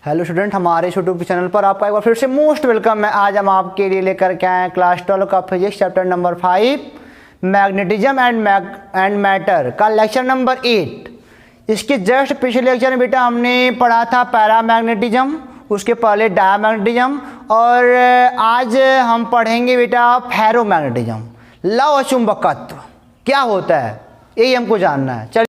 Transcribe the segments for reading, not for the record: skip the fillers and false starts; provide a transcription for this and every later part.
Hello student, हमारे YouTube channel पर आपका एक बार फिर से मोस्ट वेलकम है। आज हम आपके लिए लेकर के आए क्लास 12 का physics chapter number 5 magnetism and matter का लेक्चर नंबर 8। इसके जस्ट पिछले लेक्चर में बेटा हमने पढ़ा था पैरामैग्नेटिज्म, उसके पहले डायमैग्नेटिज्म, और आज हम पढ़ेंगे बेटा फेरोमैग्नेटिज्म, लव चुंबकत्व क्या होता है, यही हमको जानना है। चलिए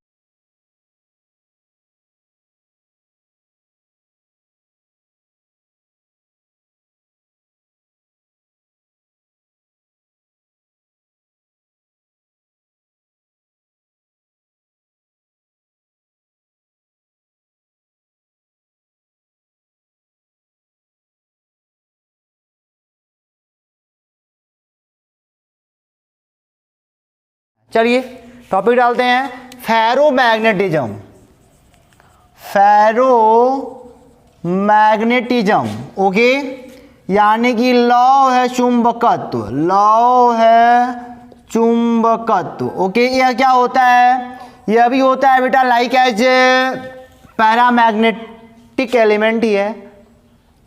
चलिए टॉपिक डालते हैं, फेरोमैग्नेटिज्म। फेरोमैग्नेटिज्म ओके, यानी कि लौ है चुंबकत्व, लौ है चुंबकत्व ओके। यह क्या होता है? यह भी होता है बेटा लाइक एज पैरामैग्नेटिक एलिमेंट ही है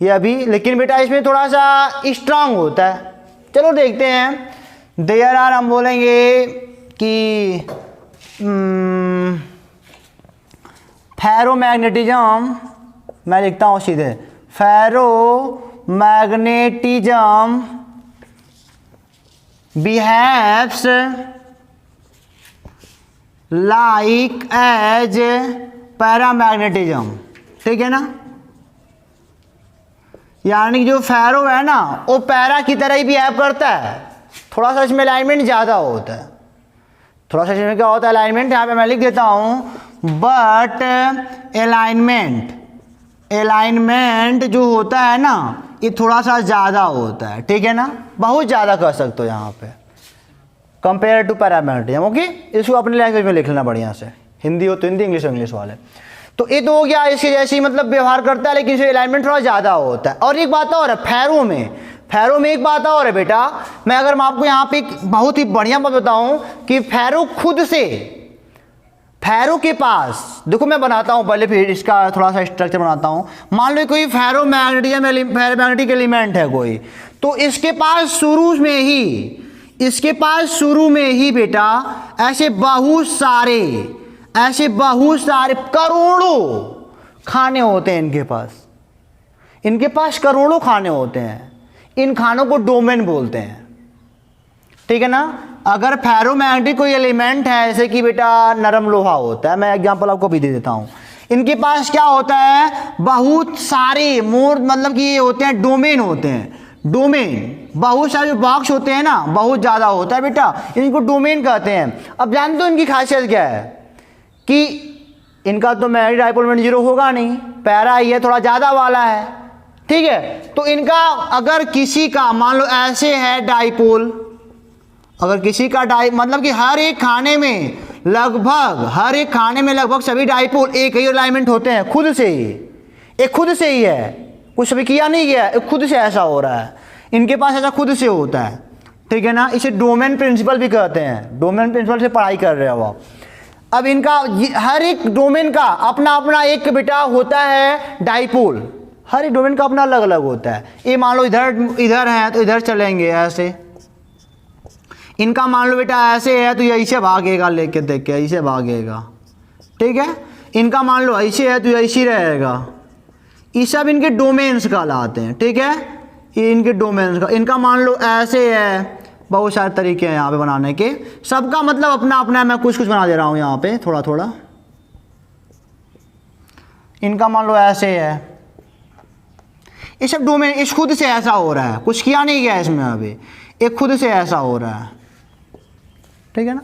यह भी, लेकिन बेटा इसमें थोड़ा सा स्ट्रांग होता है। चलो देखते हैं। देयर आर, हम बोलेंगे कि फेरोमैग्नेटिज्म, मैं लिखता हूँ सीधे, ferromagnetism behaves like as paramagnetism, ठीक है ना। यानी कि जो फेरो है ना वो पैरा की तरह ही बिहेव करता है, थोड़ा सा इसमें अलाइनमेंट ज़्यादा होता है। थोड़ा सा इसमें क्या होता है अलाइनमेंट, यहाँ पे मैं लिख देता हूँ, बट अलाइनमेंट जो होता है ना ये थोड़ा सा ज़्यादा होता है, ठीक है ना, बहुत ज़्यादा कर सकते हो यहाँ पे कंपेयर टू पैरामैग्नेटिज्म ओके। इसको अपने लैंग्वेज में लिख लेना बढ़िया से, हिंदी हो तो हिंदी, इंग्लिश हो इंग्लिश वाले। तो ये तो हो गया, इसके जैसे ही मतलब व्यवहार करता है, लेकिन इसमें अलाइनमेंट थोड़ा ज़्यादा होता है। और एक बात और है फेरो में एक बात और है बेटा, मैं अगर मैं आपको यहाँ पे एक बहुत ही बढ़िया बात बताऊं कि फेरो खुद से, फेरो के पास देखो, मैं बनाता हूँ पहले, फिर इसका थोड़ा सा स्ट्रक्चर बनाता हूँ। मान लो कोई फेरोमैग्नेटिक एलिमेंट है कोई, तो इसके पास शुरू में ही बेटा ऐसे बहुत सारे करोड़ों खाने होते हैं इनके पास करोड़ों खाने होते हैं। इन खानों को डोमेन बोलते हैं, ठीक है ना। अगर फेरोमैग्नेटिक कोई एलिमेंट है, जैसे कि बेटा नरम लोहा होता है, मैं एग्जांपल आपको भी दे देता हूं, इनके पास क्या होता है, बहुत सारे मतलब कि ये होते हैं डोमेन होते हैं। डोमेन बहुत सारे जो बॉक्स होते हैं ना, बहुत ज़्यादा होता है बेटा, इनको डोमेन कहते हैं। अब जानते हो इनकी खासियत क्या है कि इनका तो मैग्नेटिक डाइपोल मोमेंट जीरो होगा नहीं, पैरा ही है, थोड़ा ज़्यादा वाला है, ठीक है। तो इनका अगर किसी का मान लो ऐसे है डाइपोल, अगर किसी का मतलब कि हर एक खाने में लगभग सभी डाइपोल एक ही अलाइनमेंट होते हैं, खुद से ही है, कुछ भी किया नहीं गया, खुद से ऐसा हो रहा है, इनके पास ऐसा खुद से होता है, ठीक है ना। इसे डोमेन प्रिंसिपल भी कहते हैं, डोमेन प्रिंसिपल से पढ़ाई कर रहे हो आप। अब इनका हर एक डोमेन का अपना अपना एक बेटा होता है डाइपोल, हर एक डोमेन का अपना अलग अलग होता है। ये मान लो इधर है तो इधर चलेंगे ऐसे, इनका मान लो बेटा ऐसे है तो ये ऐसे भागेगा, लेके देख के ऐसे भागेगा, ठीक है। इनका मान लो ऐसे है तो ये ऐसे रहेगा। ये सब इनके डोमेन्स कहलाते हैं, ठीक है, ये इनके डोमेन्स का। इनका मान लो ऐसे है, बहुत सारे तरीके हैं यहाँ पे बनाने के, सबका मतलब अपना अपना, मैं कुछ बना दे रहा हूँ यहाँ पे थोड़ा थोड़ा। इनका मान लो ऐसे है, ये सब डोमेन, इस खुद से ऐसा हो रहा है, कुछ किया नहीं गया इसमें अभी, एक खुद से ऐसा हो रहा है, ठीक है ना।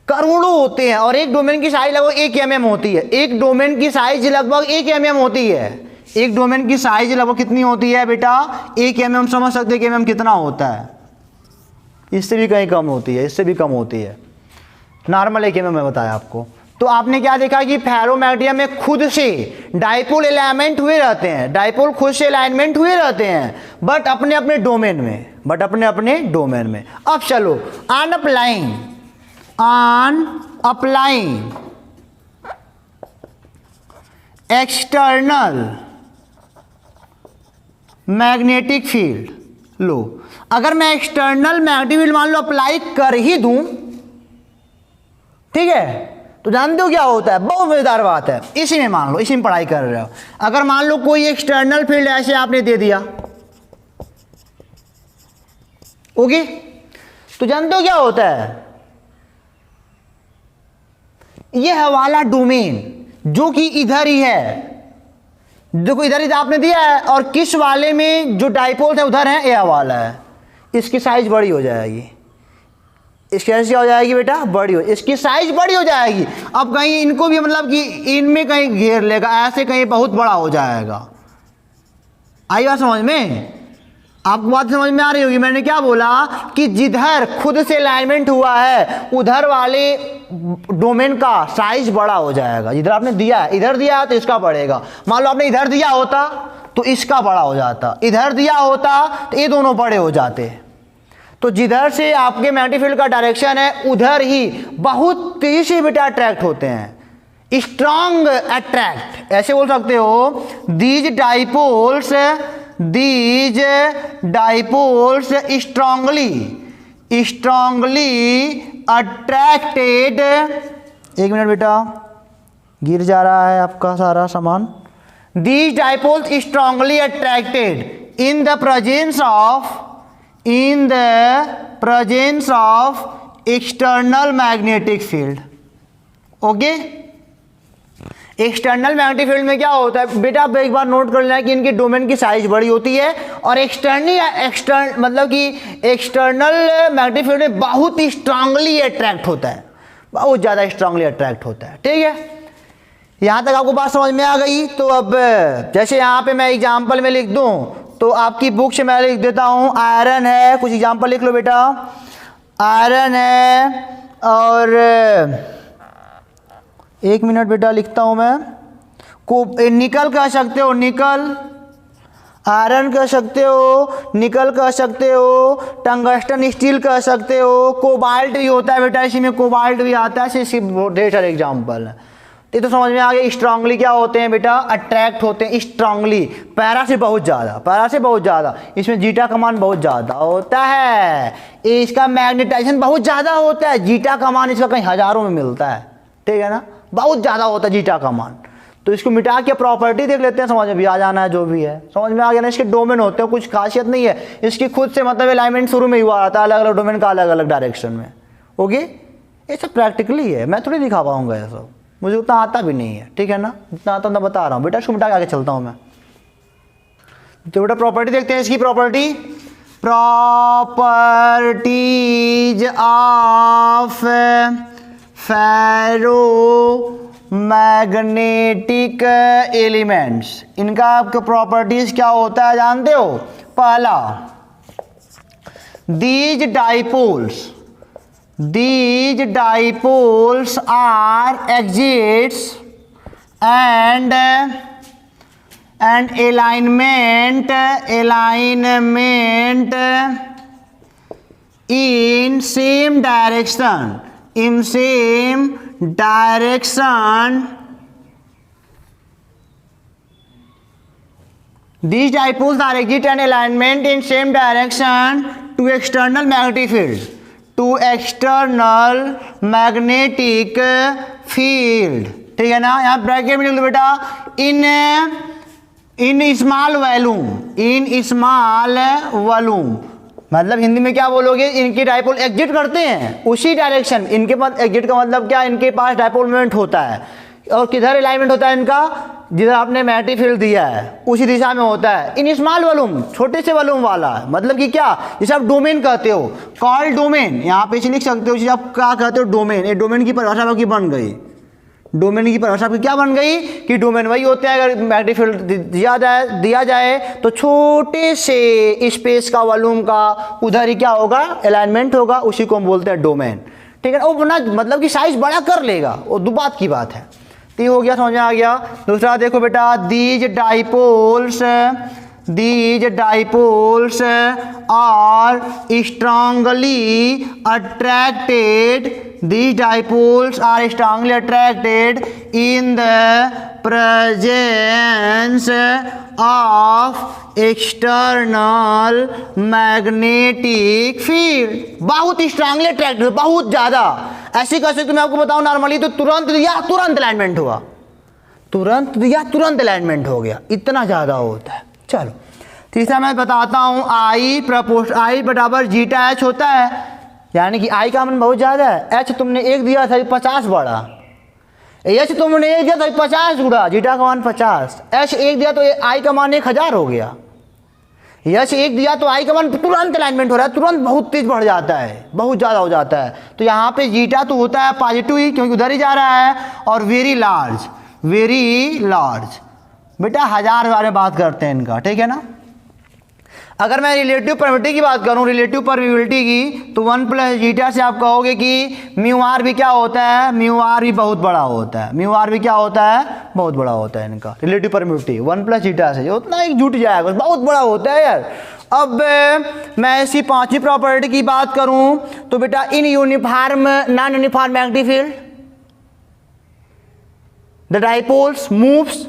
करोड़ों होते हैं और एक डोमेन की साइज लगभग 1 mm होती है। एक डोमेन की साइज लगभग 1 mm होती है। एक डोमेन की साइज लगभग कितनी होती है बेटा, 1 mm। समझ सकते हैं कि mm कितना होता है, इससे भी कहीं कम होती है, इससे भी कम होती है, नॉर्मल 1 mm मैं बताया आपको। तो आपने क्या देखा कि फेरोमैग्नेटिज्म में खुद से डाइपोल अलाइनमेंट हुए रहते हैं, डाइपोल खुद से अलाइनमेंट हुए रहते हैं, बट अपने अपने डोमेन में। अब चलो on applying external magnetic field, लो अगर मैं एक्सटर्नल मैग्नेटिक फील्ड मान लो अप्लाई कर ही दूं, ठीक है, तो जानते हो क्या होता है, बहुत मजेदार बात है। इसी में मान लो, इसी में पढ़ाई कर रहे हो, अगर मान लो कोई एक्सटर्नल फील्ड ऐसे आपने दे दिया, ओके, तो जानते हो क्या होता है, यह है वाला डोमेन जो कि इधर ही है, देखो इधर ही आपने दिया है, और किस वाले में जो डाइपोल है उधर है, यह वाला है, इसकी साइज बड़ी हो जाएगी, इसकी साइज क्या हो जाएगी बेटा, बड़ी हो, इसकी साइज बड़ी हो जाएगी। अब कहीं इनको भी मतलब कि इनमें कहीं घेर लेगा, ऐसे कहीं बहुत बड़ा हो जाएगा। आई बात समझ में, आपको बात समझ में आ रही होगी। मैंने क्या बोला कि जिधर खुद से अलाइनमेंट हुआ है उधर वाले डोमेन का साइज बड़ा हो जाएगा। जिधर आपने दिया है, इधर दिया है तो इसका बढ़ेगा, मान लो आपने इधर दिया होता तो इसका बड़ा हो जाता, इधर दिया होता तो ये दोनों बड़े हो जाते। तो जिधर से आपके मैग्नेटिक फील्ड का डायरेक्शन है उधर ही बहुत तेजी से बेटा अट्रैक्ट होते हैं, स्ट्रॉन्ग अट्रैक्ट, ऐसे बोल सकते हो, दीज डाइपोल्स स्ट्रांगली अट्रैक्टेड, एक मिनट बेटा गिर जा रहा है आपका सारा सामान, these dipoles strongly attracted in the presence of external magnetic field, okay. External magnetic field में क्या होता है बेटा, आप एक बार नोट कर लेना कि इनकी डोमेन की साइज बड़ी होती है, और एक्सटर्नल मतलब कि एक्सटर्नल मैग्नेटिक फील्ड में बहुत ही स्ट्रांगली अट्रैक्ट होता है, बहुत ज़्यादा स्ट्रांगली अट्रैक्ट होता है, ठीक है। यहाँ तक आपको बात समझ में आ गई। तो अब जैसे यहाँ पे मैं एग्जाम्पल में लिख दूँ, तो आपकी बुक से मैं लिख देता हूँ, आयरन है, कुछ एग्जाम्पल लिख लो बेटा, आयरन है, और एक मिनट बेटा लिखता हूँ मैं, को निकल कह सकते हो, निकल, आयरन कह सकते हो, निकल कह सकते हो, टंगस्टन स्टील कह सकते हो, कोबाल्ट भी होता है बेटा, इसी में कोबाल्ट भी आता है, इसी ढेर सारे एग्जाम्पल है। ये तो समझ में आ गया। स्ट्रांगली क्या होते हैं बेटा, अट्रैक्ट होते हैं स्ट्रांगली, पैरा से बहुत ज़्यादा, पैरा से बहुत ज़्यादा, इसमें जीटा कमान बहुत ज़्यादा होता है, इसका मैग्नेटाइजेशन बहुत ज़्यादा होता है, जीटा कमान इसका कहीं हज़ारों में मिलता है, ठीक है ना, बहुत ज़्यादा होता है जीटा कमान। तो इसको मिटा के प्रॉपर्टी देख लेते हैं, समझ में भी आ जाना है, जो भी है समझ में आ गया ना। इसके डोमेन होते हैं, कुछ खासियत नहीं है इसकी, खुद से मतलब अलाइनमेंट शुरू में हुआ आता है अलग अलग डोमेन का, अलग अलग डायरेक्शन में, ओके। ये सब प्रैक्टिकली है, मैं थोड़ी दिखा पाऊंगा ये सब, मुझे उतना आता भी नहीं है, ठीक है ना, जितना आता मैं बता रहा हूँ बेटा, इसको मिटा के आगे चलता हूँ मैं। तो बेटा प्रॉपर्टी देखते हैं इसकी, properties of ferromagnetic elements, इनका आपके प्रॉपर्टीज क्या होता है जानते हो। पहला, these dipoles are exits and alignment in same direction, these dipoles are exit and alignment in same direction to external magnetic field, ठीक है ना। यहाँ ब्रैकेट में लिख दो बेटा, इन स्मॉल वॉल्यूम, मतलब हिंदी में क्या बोलोगे, इनके डाइपोल एग्जिट करते हैं उसी डायरेक्शन, इनके पास एग्जिट का मतलब क्या, इनके पास डाइपोल मोमेंट होता है, और किधर अलाइनमेंट होता है इनका, जिधर आपने मैग्नेटिक फील्ड दिया है उसी दिशा में होता है। इन स्मॉल वॉल्यूम, छोटे से वॉल्यूम वाला, मतलब कि क्या, जिसे आप डोमेन कहते हो, कॉल्ड डोमेन, यहाँ पे लिख सकते हो जिसे आप क्या कहते हो, डोमेन। ये डोमेन की परिभाषा आपकी बन गई, डोमेन की परिभाषा आपकी क्या बन गई कि डोमेन वही होते हैं, अगर मैग्नेटिक फील्ड दिया जाए तो छोटे से स्पेस का, वॉल्यूम का, उधर ही क्या होगा, अलाइनमेंट होगा, उसी को हम बोलते हैं डोमेन, ठीक है ना। वो अपना मतलब कि साइज बड़ा कर लेगा, वो दो बात की बात है। तो ये हो गया, समझ में आ गया। दूसरा देखो बेटा, these dipoles are strongly attracted, these dipoles are strongly attracted in the presence of external magnetic field, बहुत स्ट्रांगली अट्रैक्ट, बहुत ज़्यादा। ऐसी कैसे तो मैं आपको बताऊं, नॉर्मली तो तुरंत दिया तुरंत अलाइनमेंट हुआ, तुरंत दिया तुरंत अलाइनमेंट हो गया, इतना ज़्यादा होता है। चलो तीसरा मैं बताता हूँ, आई बराबर जीटा एच होता है, यानी कि आई का मान बहुत ज़्यादा है, एच तुमने एक दिया था 50 बढ़ा, एच तुमने एक दिया तो 50 गुड़ा, जीटा का मान 50, एच एक दिया तो आई का मान 1000 हो गया, एच एक दिया तो आई का मान तुरंत अलाइनमेंट हो रहा है, तुरंत बहुत तेज बढ़ जाता है, बहुत ज़्यादा हो जाता है। तो यहाँ पे जीटा तो होता है पॉजिटिव ही, क्योंकि उधर ही जा रहा है, और वेरी लार्ज बेटा 1000 बारे में बात करते हैं इनका, ठीक है ना। अगर मैं रिलेटिव परमिटिविटी की बात करूं, रिलेटिव परमिटिविटी की, तो 1 प्लस जीटा से आप कहोगे कि म्यू आर भी क्या होता है, म्यू आर भी बहुत बड़ा होता है, म्यू आर भी क्या होता है, बहुत बड़ा होता है इनका रिलेटिव परमिटिविटी 1 प्लस जीटा से, उतना ही जुट जाएगा, बहुत बड़ा होता है यार। अब मैं इसकी पांचवी प्रॉपर्टी की बात करूं तो बेटा in uniform non uniform magnetic field the dipoles moves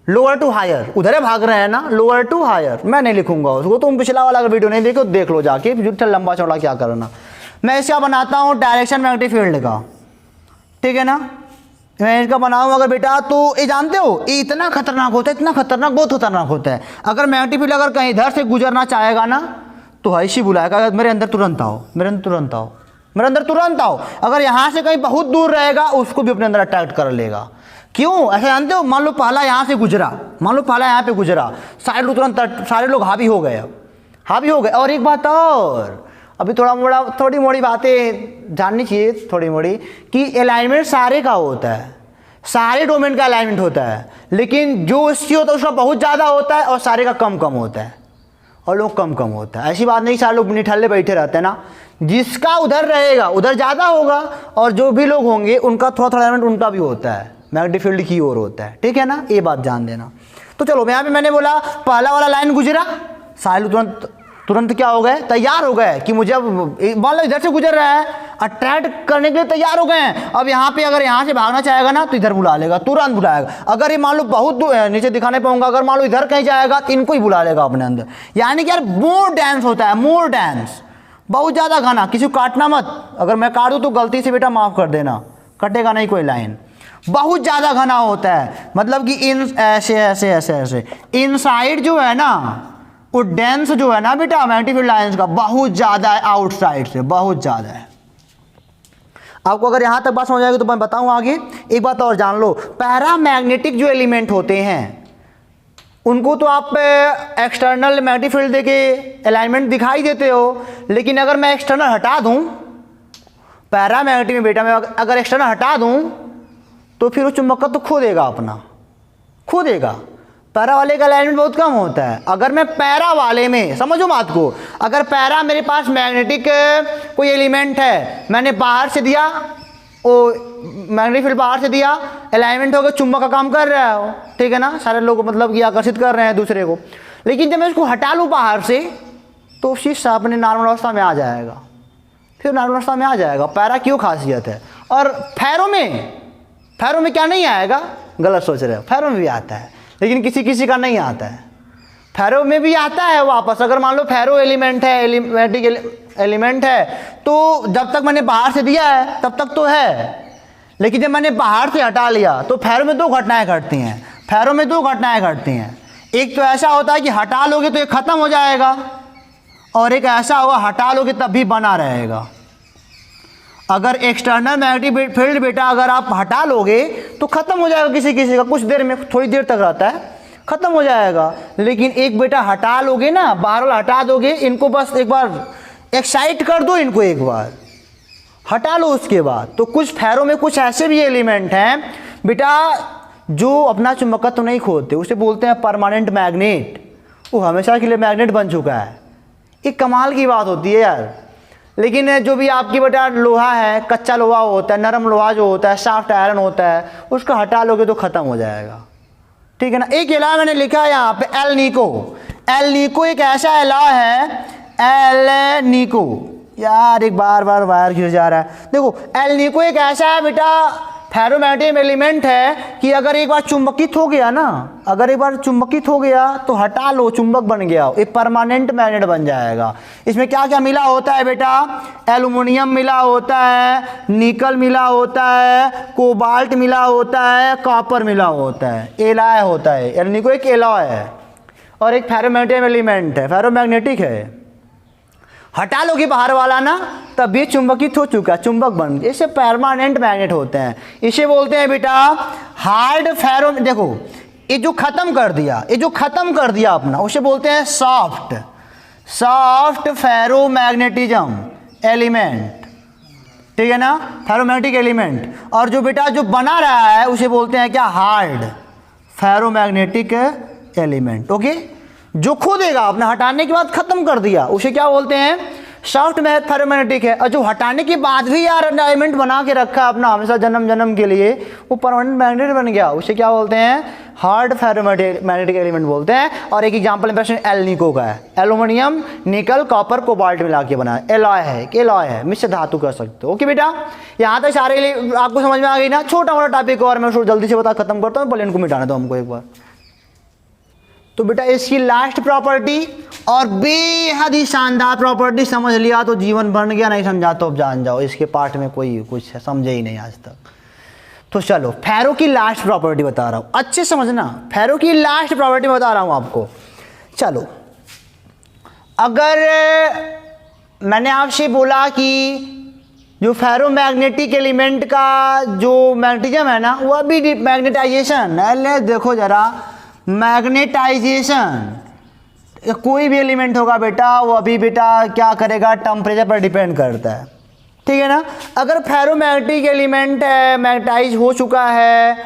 lower to higher, उधर है भाग रहे हैं ना, लोअर टू हायर, मैं नहीं लिखूंगा उसको, तुम पिछला वाला अगर वीडियो नहीं देखो देख लो जाके, जुट्ठा लंबा चौड़ा क्या करना। मैं इसका बनाता हूँ डायरेक्शन मैग्नेटिक फील्ड का, ठीक है ना, मैं इसका बनाऊँ अगर बेटा, तो ये जानते हो ये इतना खतरनाक होता है, इतना खतरनाक, बहुत खतरनाक होता है। अगर मैग्नेटिक फील्ड अगर कहीं इधर से गुजरना चाहेगा ना तो ऐसी बुलाएगा, मेरे अंदर तुरंत आओ, मेरे अंदर तुरंत आओ, मेरे अंदर तुरंत आओ। अगर यहाँ से कहीं बहुत दूर रहेगा उसको भी अपने अंदर अट्रैक्ट कर लेगा। क्यों ऐसा जानते हो, मान लो पहला यहाँ से गुजरा, मान लो पहला यहाँ पे गुजरा, सारे लोग तुरंत, सारे लोग हावी हो गए, हावी हो गए। और एक बात और, अभी थोड़ी मोड़ी बातें जाननी चाहिए, थोड़ी मोड़ी, कि अलाइनमेंट सारे का होता है, सारे डोमेन का अलाइनमेंट होता है, लेकिन जो उसकी होता है उसका बहुत ज़्यादा होता है और सारे का कम कम होता है, और लोग कम कम होता है। ऐसी बात नहीं सारे लोग निठल्ले बैठे रहते हैं ना, जिसका उधर रहेगा उधर ज़्यादा होगा, और जो भी लोग होंगे उनका थोड़ा थोड़ा अलाइनमेंट उनका भी होता है, मैग्नेटिक फील्ड की ओर होता है, ठीक है ना, ये बात जान देना। तो चलो यहाँ पे मैंने बोला पहला वाला लाइन गुजरा, सारे लोग तुरंत क्या हो गए, तैयार हो गए कि मुझे, अब मान लो इधर से गुजर रहा है, अट्रैक्ट करने के लिए तैयार हो गए हैं। अब यहाँ पे अगर यहाँ से भागना चाहेगा ना तो इधर बुला लेगा, तुरंत बुलाएगा। अगर ये मान लो बहुत नीचे दिखाने पाऊंगा, अगर मान लो इधर कहीं जाएगा तो इनको ही बुला लेगा अपने अंदर। यानी कि यार मोर डेंस होता है, मोर डेंस, बहुत ज़्यादा घना, किसी को काटना मत, अगर मैं काट दूँ तो गलती से बेटा माफ़ कर देना, कटेगा नहीं कोई लाइन, बहुत ज़्यादा घना होता है। मतलब कि इन ऐसे ऐसे ऐसे ऐसे इनसाइड जो है ना वो डेंस जो है ना बेटा मैग्नेटिक फील्ड लाइंस का बहुत ज़्यादा है, आउटसाइड से बहुत ज़्यादा है। आपको अगर यहाँ तक बात समझ आएगी तो मैं बताऊँ आगे। एक बात और जान लो, पैरामैग्नेटिक जो एलिमेंट होते हैं उनको तो आप एक्सटर्नल मैग्नेटिक फील्ड देके अलाइनमेंट दिखाई देते हो, लेकिन अगर मैं एक्सटर्नल हटा दूँ पैरामैग्नेटिक में बेटा, मैं अगर एक्सटर्नल हटा दूँ तो फिर वो चुंबकत्व तो खो देगा, अपना खो देगा। पैरा वाले का अलाइनमेंट बहुत कम होता है। अगर मैं पैरा वाले में, समझो बात को, अगर पैरा मेरे पास मैग्नेटिक कोई एलिमेंट है, मैंने बाहर से दिया, वो मैग्नेटिक फील्ड बाहर से दिया, अलाइनमेंट हो गया, चुंबक का काम कर रहा है वो, ठीक है ना, सारे लोग मतलब कि आकर्षित कर रहे हैं दूसरे को। लेकिन जब मैं उसको हटा लूँ बाहर से तो शीश अपने नॉर्मल अवस्था में आ जाएगा, फिर नॉर्मल अवस्था में आ जाएगा। पैरा क्यों खासियत है। और फैरो में क्या नहीं आएगा, गलत सोच रहे हो, फैरो में भी आता है, लेकिन किसी किसी का नहीं आता है। फैरो में भी आता है वापस, अगर मान लो फैरो एलिमेंट है, एलिमेंटिक एलिमेंट है, तो जब तक मैंने बाहर से दिया है तब तक तो है, लेकिन जब मैंने बाहर से हटा लिया तो फैरो में दो घटनाएं घटती हैं, फैरो में दो घटनाएं घटती हैं। एक तो ऐसा होता है कि हटा लोगे तो ये खत्म हो जाएगा, और एक ऐसा होगा हटा लोगे तब भी बना रहेगा। अगर एक्सटर्नल मैग्नेटिक फील्ड बेटा अगर आप हटा लोगे तो खत्म हो जाएगा, किसी किसी का कुछ देर में, थोड़ी देर तक रहता है, खत्म हो जाएगा। लेकिन एक बेटा हटा लोगे ना, बाहर वाला हटा दोगे, इनको बस एक बार एक्साइट कर दो, इनको एक बार हटा लो, उसके बाद तो कुछ फैरों में कुछ ऐसे भी एलिमेंट हैं बेटा जो अपना चुंबकत्व तो नहीं खोते, उसे बोलते हैं परमानेंट मैग्नेट, वो हमेशा के लिए मैग्नेट बन चुका है। एक कमाल की बात होती है यार। लेकिन जो भी आपकी बेटा लोहा है, कच्चा लोहा होता है, नरम लोहा जो होता है, सॉफ्ट आयरन होता है, उसको हटा लोगे तो ख़त्म हो जाएगा, ठीक है ना। एक एला मैंने लिखा है यहाँ पे, एल नीको। एल नीको एक ऐसा एला है, एल नीको, यार एक बार बार वायर गिर जा रहा है। देखो एल नीको एक ऐसा है बेटा फेरोमैग्नेटिक एलिमेंट है कि अगर एक बार चुंबकित हो गया ना, अगर एक बार चुंबकित हो गया तो हटा लो, चुंबक बन गया, एक परमानेंट मैग्नेट बन जाएगा। इसमें क्या क्या मिला होता है बेटा? एल्युमिनियम मिला होता है, निकल मिला होता है, कोबाल्ट मिला होता है, कॉपर मिला होता है, एलॉय होता है, यानी कोई एक एलॉय है और एक फेरोमैग्नेटिक एलिमेंट है, फेरोमैग्नेटिक है। हटा लोगे बाहर वाला ना, तब ये चुंबकित हो चुका, चुंबक बन गया, इसे परमानेंट मैग्नेट होते हैं। इसे बोलते हैं बेटा हार्ड फेरो। देखो ये जो खत्म कर दिया, ये जो खत्म कर दिया अपना, उसे बोलते हैं सॉफ्ट फेरोमैग्नेटिज्म एलिमेंट, ठीक है ना, फेरोमैग्नेटिक एलिमेंट। और जो बेटा जो बना रहा है उसे बोलते हैं क्या? Hard ferromagnetic element. ओके, जो खो देगा अपना हटाने के बाद खत्म कर दिया उसे क्या बोलते हैं? सॉफ्ट फेरोमैग्नेटिक है। और जो हटाने के बाद भी यार एलिमेंट बना के रखा अपना हमेशा जन्म जन्म के लिए, वो परमानेंट मैग्नेट बन गया, उसे क्या बोलते हैं? हार्ड फेरोमैग्नेटिक एलिमेंट बोलते हैं। और एक एग्जांपल एल्निको का है, एल्यूमिनियम, निकल, कॉपर, कोबाल्ट मिला के बना, एलॉय है, एलॉय है, मिश्र धातु कर सकते हो। ओके बेटा, यहाँ तक सारे आपको समझ में आ गई ना? छोटा मोटा टॉपिक और मैं जल्दी से बता खत्म करता हूँ, पहले इनको मिटाना दो हमको एक बार। तो बेटा इसकी लास्ट प्रॉपर्टी और बेहद ही शानदार प्रॉपर्टी समझ लिया तो जीवन बन गया, नहीं समझा तो अब जान जाओ, इसके पार्ट में कोई कुछ समझे ही नहीं आज तक। तो चलो फेरो की लास्ट प्रॉपर्टी बता रहा हूँ, अच्छे समझना, फेरो की लास्ट प्रॉपर्टी बता रहा हूँ आपको। चलो, अगर मैंने आपसे बोला कि जो फेरोमैग्नेटिक एलिमेंट का जो मैग्नेटिज्म है ना, वो अभी मैग्नेटाइजेशन, देखो जरा, मैग्नेटाइजेशन कोई भी एलिमेंट होगा बेटा, वो अभी बेटा क्या करेगा? टेम्परेचर पर डिपेंड करता है, ठीक है ना। अगर फेरोमैग्नेटिक एलिमेंट मैग्नेटाइज हो चुका है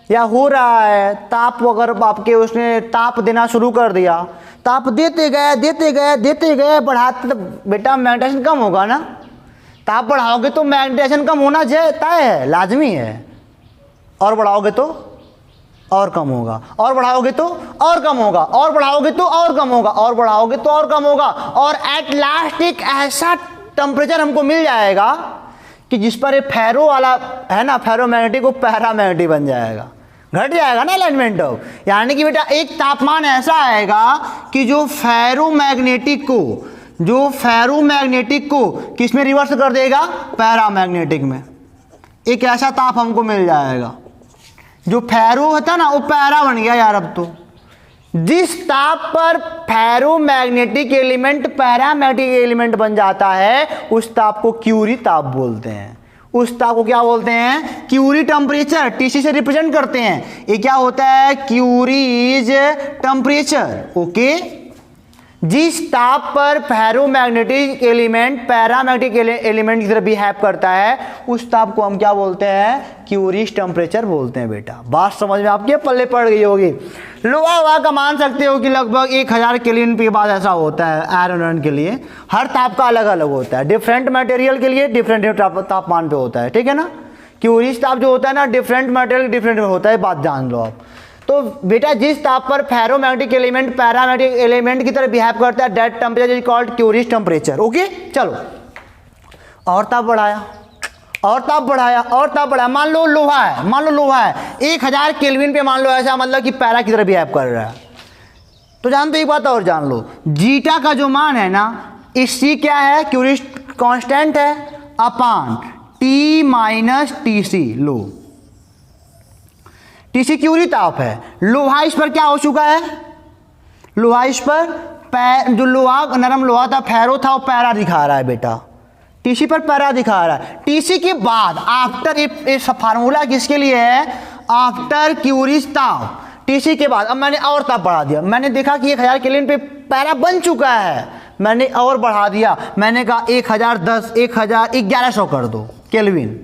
या हो रहा है, ताप अगर आपके उसने ताप देना शुरू कर दिया, ताप देते गए बढ़ाते, तो बेटा मैग्नेटाइजेशन कम होगा ना। ताप बढ़ाओगे तो मैग्नेटाइजेशन कम होना तय है, लाजमी है, और बढ़ाओगे तो और कम होगा, और बढ़ाओगे तो और कम होगा, और बढ़ाओगे तो और कम होगा, और बढ़ाओगे तो और कम होगा, और एट लास्ट एक ऐसा टेम्परेचर हमको मिल जाएगा कि जिस पर ये फेरो वाला है ना, फेरोमैग्नेटिक, वो पैरामैग्नेटिक बन जाएगा, घट जाएगा ना अलाइनमेंट ऑफ। यानी कि बेटा एक तापमान ऐसा आएगा कि जो फेरोमैग्नेटिक को किस में रिवर्स कर देगा? पैरामैग्नेटिक में। एक ऐसा ताप हमको मिल जाएगा, जो फेरो होता ना वो पैरा बन गया यार। अब तो जिस ताप पर फेरोमैग्नेटिक एलिमेंट पैरामैग्नेटिक एलिमेंट बन जाता है, उस ताप को क्यूरी ताप बोलते हैं। उस ताप को क्या बोलते हैं? क्यूरी टेम्परेचर, टीसी से रिप्रेजेंट करते हैं। ये क्या होता है? Curies temperature. ओके, जिस ताप पर फेरोमैग्नेटिक एलिमेंट पैरामैग्नेटिक एलिमेंट की तरह बिहेव करता है, उस ताप को हम क्या बोलते हैं? क्यूरीज टेम्परेचर बोलते हैं। बेटा बात समझ में आपके पल्ले पड़ गई होगी। लोहा का मान सकते हो कि लगभग 1000 केल्विन के बाद ऐसा होता है आयरन के लिए। हर ताप का अलग अलग होता है, डिफरेंट मटेरियल के लिए डिफरेंट तापमान पे होता है, ठीक है ना। क्यूरीज ताप जो होता है ना, डिफरेंट मटेरियल डिफरेंट होता है, बात जान लो आप। तो बेटा जिस ताप पर फेरोमैग्नेटिक एलिमेंट पैरामैग्नेटिक एलिमेंट की तरह बिहेव करता है, that temperature is called curies temperature. Okay, चलो और ताप बढ़ाया, और ताप बढ़ाया, और ताप बढ़ाया। मान लो लोहा है, 1000 केल्विन पे मान लो ऐसा, मतलब कि पैरा की तरह बिहेव कर रहा है। तो जान दो एक बात और जान लो, जीटा का जो मान है ना, इससी क्या है? क्यूरीज कांस्टेंट है अपान टी माइनस टी सी। लो टीसी क्यूरी ताप है, लोहा इस पर क्या हो चुका है? लोहा इस पर जो लोहा नरम लोहा था, फेरो था, वो पैरा दिखा रहा है बेटा, टीसी पर पैरा दिखा रहा है। टीसी के बाद आफ्टर इस फार्मूला किसके लिए है? आफ्टर क्यूरीज ताप, टीसी के बाद अब मैंने और ताप बढ़ा दिया। मैंने देखा कि 1000 केल्विन पे पैरा बन चुका है, मैंने और बढ़ा दिया, मैंने कहा 1010, 1100 कर दो केल्विन।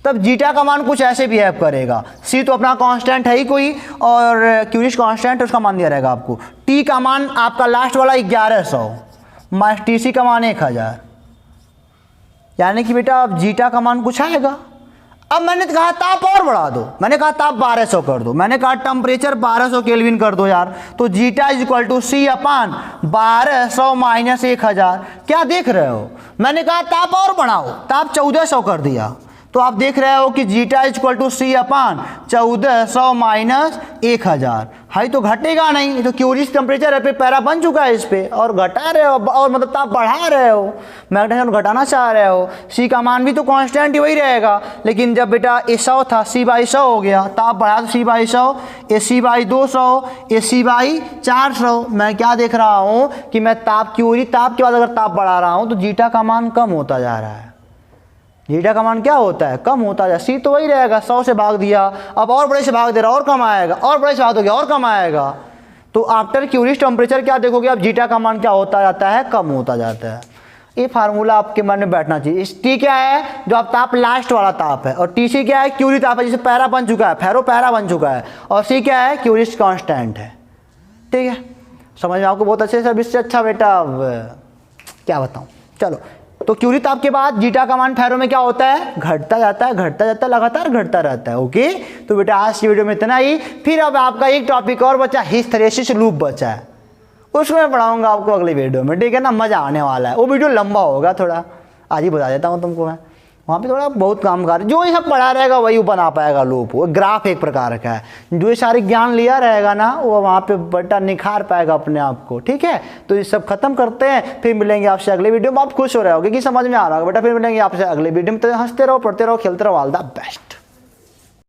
तब जीटा का मान कुछ ऐसे बिहेव करेगा। सी तो अपना कांस्टेंट है ही कोई, और क्यूरीज कांस्टेंट है, उसका मान दिया रहेगा आपको। टी का मान आपका लास्ट वाला 1100 माइनस टीसी का मान 1000, यानी कि बेटा अब जीटा का मान कुछ आएगा। अब मैंने कहा ताप और बढ़ा दो, मैंने कहा ताप 1200 कर दो, मैंने कहा टेम्परेचर 1200 केल्विन कर दो यार। तो zeta is equal to C upon 1200 minus 1000। क्या देख रहे हो? मैंने कहा ताप और बढ़ाओ, ताप 1400 कर दिया, तो आप देख रहे हो कि zeta equal to C upon 1400 minus 1000। High तो घटेगा नहीं, तो क्यूरियस टेम्परेचर है पे पैरा बन चुका है इस पे, और घटा रहे हो और मतलब ताप बढ़ा रहे हो, मैग्नेटाइजेशन घटाना चाह रहे हो। सी का मान भी तो कांस्टेंट ही वही रहेगा, लेकिन जब बेटा ए 100 था सी बाई 100 हो गया, ताप बढ़ा तो C by 100, A C by 200, A C by 400। मैं क्या देख रहा हूँ कि मैं ताप क्यूरी ताप के बाद अगर ताप बढ़ा रहा हूँ तो जीटा का मान कम होता जा रहा है। जीटा का मान क्या होता है? कम होता है। सी तो वही रहेगा, 100 से भाग दिया, अब और बड़े से भाग दे रहा और कम आएगा, और बड़े से भाग दोगे और कम आएगा। तो आफ्टर क्यूरियस टेम्परेचर क्या देखोगे अब जीटा का मान क्या होता जाता है? कम होता जाता है। ये फार्मूला आपके मन में बैठना चाहिए। टी क्या है? जो आप ताप लास्ट वाला ताप है, और टी सी क्या है? क्यूरी ताप है, जिसे पैरा बन चुका है, फेरो पैरा बन चुका है, और सी क्या है? क्यूरियस कांस्टेंट है। ठीक है, समझ में आपको बहुत अच्छे से। अब इससे अच्छा बेटा अब क्या बताऊँ। चलो, तो क्यूरी ताप के बाद जीटा का मान फेरो में क्या होता है? घटता जाता है, घटता जाता है, लगातार घटता रहता है। ओके, तो बेटा आज की वीडियो में इतना ही। फिर अब आपका एक टॉपिक और बचा, हिस्टैरिसीस लूप बचा है, उसको मैं पढ़ाऊंगा आपको अगली वीडियो में। ठीक है ना, मजा आने वाला है। वो वीडियो लंबा होगा थोड़ा, आज ही बता देता हूँ तुमको मैं। वहाँ पे थोड़ा बहुत काम कर, जो ये सब पढ़ा रहेगा वही बना पाएगा लूप। वो ग्राफ एक प्रकार का है, जो ये सारे ज्ञान लिया रहेगा ना वो वहाँ पे बेटा निखार पाएगा अपने आप को। ठीक है, तो ये सब खत्म करते हैं, फिर मिलेंगे आपसे अगले वीडियो में। आप खुश हो रहे होगे कि समझ में आ रहा होगा बेटा। फिर मिलेंगे आपसे अगले वीडियो में। तो हंसते रहो, पढ़ते रहो, खेलते रहो। All the best.